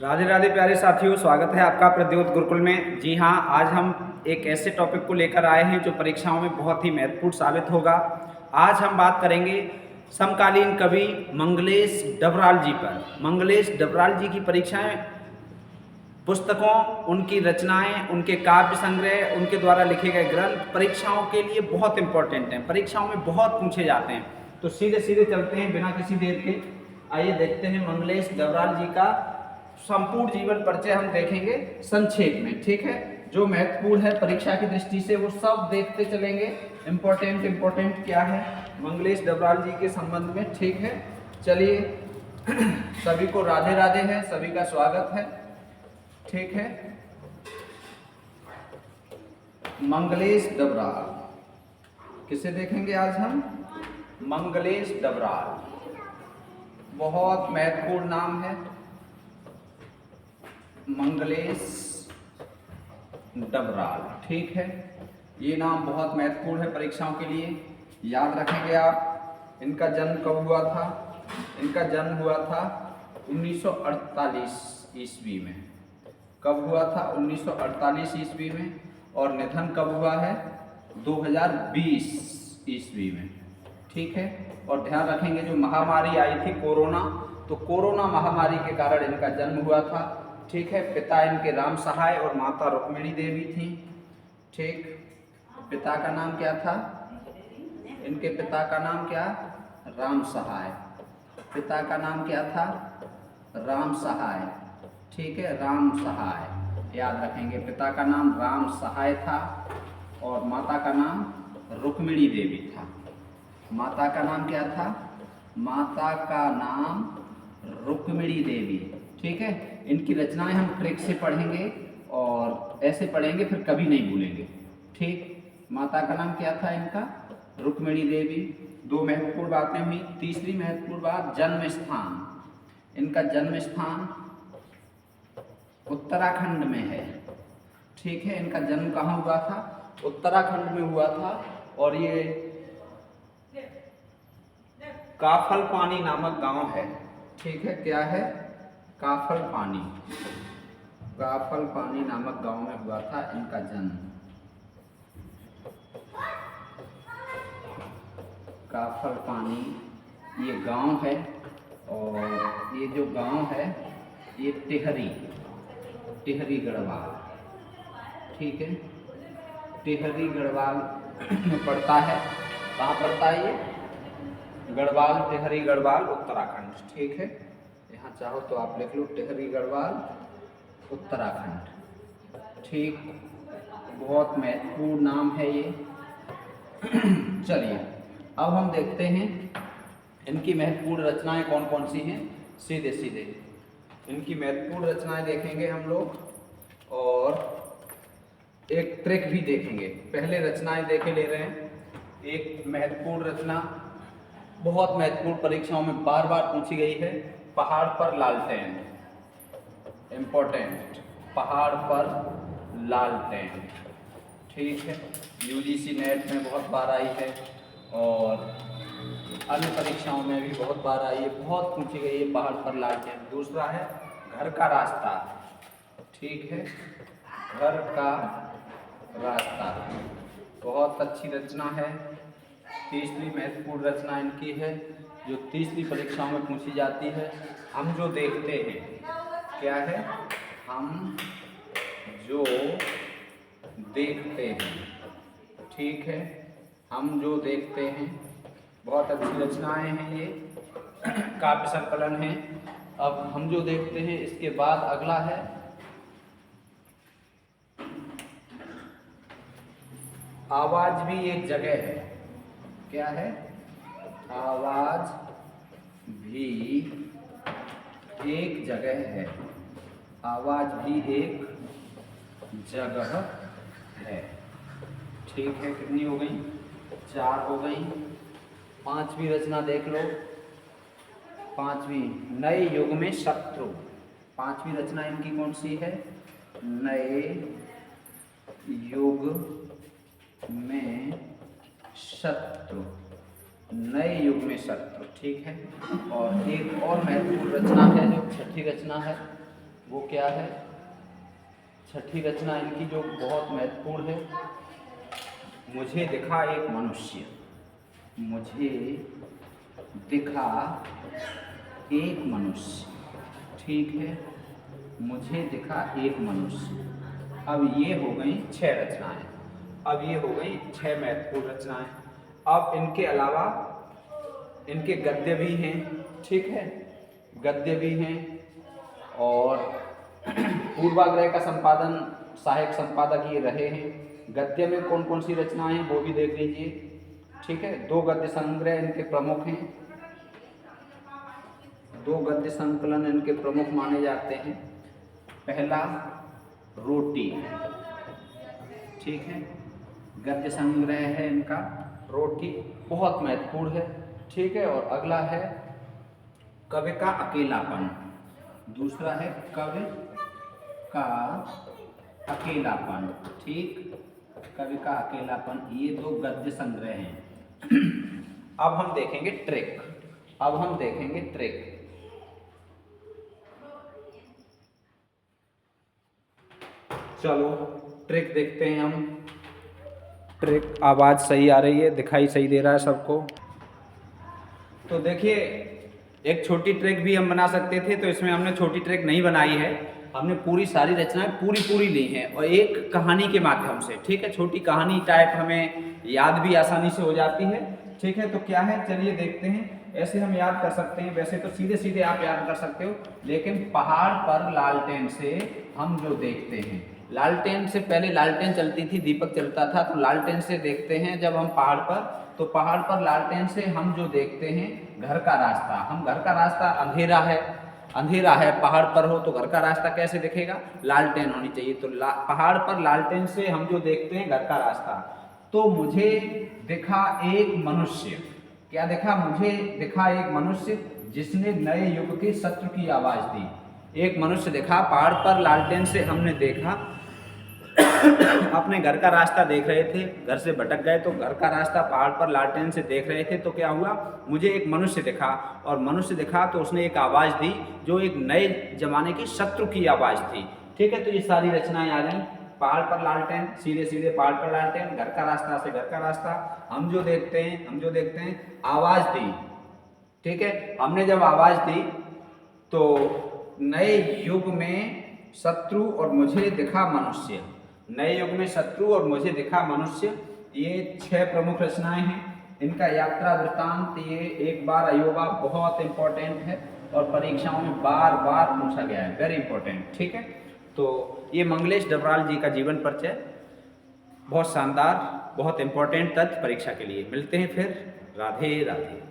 राधे राधे प्यारे साथियों, स्वागत है आपका प्रद्योत गुरुकुल में। जी हाँ, आज हम एक ऐसे टॉपिक को लेकर आए हैं जो परीक्षाओं में बहुत ही महत्वपूर्ण साबित होगा। आज हम बात करेंगे समकालीन कवि मंगलेश डबराल जी पर। मंगलेश डबराल जी की परीक्षाएं, पुस्तकों, उनकी रचनाएं, उनके काव्य संग्रह, उनके द्वारा लिखे गए ग्रंथ परीक्षाओं के लिए बहुत इंपॉर्टेंट हैं, परीक्षाओं में बहुत पूछे जाते हैं। तो सीधे सीधे चलते हैं बिना किसी देर के। आइए देखते हैं मंगलेश डबराल जी का संपूर्ण जीवन परिचय हम देखेंगे संक्षेप में, ठीक है। जो महत्वपूर्ण है परीक्षा की दृष्टि से वो सब देखते चलेंगे। इम्पोर्टेंट क्या है मंगलेश डबराल जी के संबंध में, ठीक है। चलिए सभी को राधे राधे है, सभी का स्वागत है, ठीक है। मंगलेश डबराल किसे देखेंगे आज हम? मंगलेश डबराल, बहुत महत्वपूर्ण नाम है मंगलेश डबराल, ठीक है। ये नाम बहुत महत्वपूर्ण है परीक्षाओं के लिए, याद रखेंगे आप। इनका जन्म कब हुआ था? इनका जन्म हुआ था 1948 ईस्वी में। कब हुआ था? 1948 ईस्वी में। और निधन कब हुआ है? 2020 ईस्वी में, ठीक है। और ध्यान रखेंगे जो महामारी आई थी कोरोना, तो कोरोना महामारी के कारण इनका जन्म हुआ था, ठीक है। पिता इनके राम सहाय और माता रुक्मिणी देवी थी, ठीक। पिता का नाम क्या था? इनके पिता का नाम क्या? राम सहाय। पिता का नाम क्या था? राम सहाय, ठीक है। राम सहाय याद रखेंगे। पिता का नाम राम सहाय था और माता का नाम रुक्मिणी देवी था। माता का नाम क्या था? माता का नाम रुक्मिणी देवी, ठीक है। इनकी रचनाएं हम ट्रिक से पढ़ेंगे और ऐसे पढ़ेंगे, फिर कभी नहीं भूलेंगे, ठीक। माता का नाम क्या था इनका? रुक्मिणी देवी। दो महत्वपूर्ण बातें हुई। तीसरी महत्वपूर्ण बात, जन्म स्थान। इनका जन्म स्थान उत्तराखंड में है, ठीक है। इनका जन्म कहाँ हुआ था? उत्तराखंड में हुआ था। और ये काफल पानी नामक गांव है, ठीक है। क्या है? काफल पानी। काफल पानी नामक गांव में हुआ था इनका जन्म। काफल पानी ये गांव है। और ये जो गांव है ये टिहरी गढ़वाल, ठीक है। टिहरी गढ़वाल में पड़ता है। कहाँ पड़ता है ये? गढ़वाल, टिहरी गढ़वाल, उत्तराखंड, ठीक है। यहाँ चाहो तो आप लिख लो टिहरी गढ़वाल, उत्तराखंड, ठीक। बहुत महत्वपूर्ण नाम है ये। चलिए अब हम देखते हैं इनकी महत्वपूर्ण रचनाएं कौन कौन सी हैं। सीधे सीधे इनकी महत्वपूर्ण रचनाएं देखेंगे हम लोग और एक ट्रिक भी देखेंगे। पहले रचनाएं देखे ले रहे हैं। एक महत्वपूर्ण रचना, बहुत महत्वपूर्ण, परीक्षाओं में बार बार पूछी गई है, पहाड़ पर लालटेन। इम्पोर्टेंट, पहाड़ पर लालटेन, ठीक है। यूजीसी नेट में बहुत बार आई है और अन्य परीक्षाओं में भी बहुत बार आई है, बहुत पूछी गई है पहाड़ पर लालटेन। दूसरा है घर का रास्ता, ठीक है। घर का रास्ता बहुत अच्छी रचना है। तीसरी महत्वपूर्ण रचना इनकी है जो तीसरी परीक्षाओं में पूछी जाती है, हम जो देखते हैं। क्या है? हम जो देखते हैं, ठीक है। हम जो देखते हैं, बहुत अच्छी रचनाएं हैं ये, काव्य संकलन है। अब हम जो देखते हैं, इसके बाद अगला है आवाज भी एक जगह है। क्या है? आवाज भी एक जगह है। आवाज भी एक जगह है, ठीक है। कितनी हो गई? 4 हो गई। पांचवी रचना देख लो। पांचवी, नए युग में शत्रु। पांचवी रचना इनकी कौन सी है? नए युग में शत्रु। नए युग में शत्रु, ठीक है। और एक और महत्वपूर्ण रचना है जो छठी रचना है, वो क्या है। छठी रचना इनकी जो बहुत महत्वपूर्ण है, मुझे दिखा एक मनुष्य। मुझे दिखा एक मनुष्य, ठीक है, मुझे दिखा एक मनुष्य। अब ये हो गई 6 रचनाएं, अब ये हो गई 6 महत्वपूर्ण रचनाएं। अब इनके अलावा इनके गद्य भी हैं, ठीक है, गद्य भी हैं। और पूर्वाग्रह का संपादन सहायक संपादक ये रहे हैं। गद्य में कौन कौन सी रचनाएं हैं वो भी देख लीजिए, ठीक है। 2 गद्य संग्रह इनके प्रमुख हैं, 2 गद्य संकलन इनके प्रमुख माने जाते हैं। पहला रोटी, ठीक है, गद्य संग्रह है इनका रोटी, बहुत महत्वपूर्ण है, ठीक है। और अगला है कवि का अकेलापन, दूसरा है कवि का अकेलापन, ठीक, कवि का अकेलापन। ये 2 गद्य संग्रह हैं। अब हम देखेंगे ट्रिक, अब हम देखेंगे ट्रिक। चलो ट्रिक देखते हैं हम। ट्रिक, आवाज़ सही आ रही है, दिखाई सही दे रहा है सबको। तो देखिए, एक छोटी ट्रिक भी हम बना सकते थे, तो इसमें हमने छोटी ट्रिक नहीं बनाई है, हमने पूरी सारी रचनाएं पूरी ली हैं और एक कहानी के माध्यम से, ठीक है। छोटी कहानी टाइप हमें याद भी आसानी से हो जाती है, ठीक है। तो क्या है, चलिए देखते हैं। ऐसे हम याद कर सकते हैं, वैसे तो सीधे सीधे आप याद कर सकते हो, लेकिन पहाड़ पर लालटेन से हम जो देखते हैं, लालटेन से पहले लालटेन चलती थी, दीपक चलता था, तो लालटेन से देखते हैं जब हम पहाड़ पर, तो पहाड़ पर लालटेन से हम जो देखते हैं घर का रास्ता। हम घर का रास्ता, अंधेरा है, अंधेरा है, पहाड़ पर हो तो घर का रास्ता कैसे दिखेगा, लालटेन होनी चाहिए। तो पहाड़ पर लालटेन से हम जो देखते हैं घर का रास्ता। तो मुझे दिखा एक मनुष्य, क्या देखा, मुझे दिखा एक मनुष्य जिसने नए युग के शत्रु की आवाज दी। एक मनुष्य दिखा, पहाड़ पर लालटेन से हमने देखा, अपने घर का रास्ता देख रहे थे, घर से भटक गए तो घर का रास्ता पहाड़ पर लालटेन से देख रहे थे, तो क्या हुआ, मुझे एक मनुष्य दिखा, और मनुष्य दिखा तो उसने एक आवाज़ दी जो एक नए जमाने की शत्रु की आवाज़ थी, ठीक है। तो ये सारी रचनाएं आ गई। पहाड़ पर लालटेन, सीधे सीधे पहाड़ पर लालटेन, घर का रास्ता से घर का रास्ता, हम जो देखते हैं आवाज़ दी, ठीक है। हमने जब आवाज़ दी तो नए युग में शत्रु और मुझे दिखा मनुष्य, नए युग में शत्रु और मुझे दिखा मनुष्य, ये 6 प्रमुख रचनाएं हैं। इनका यात्रा वृत्तांत ये एक बार अयोबा, बहुत इंपॉर्टेंट है और परीक्षाओं में बार बार पूछा गया है, वेरी इंपॉर्टेंट, ठीक है। तो ये मंगलेश डबराल जी का जीवन परिचय, बहुत शानदार, बहुत इंपॉर्टेंट तथ्य परीक्षा के लिए। मिलते हैं फिर, राधे राधे।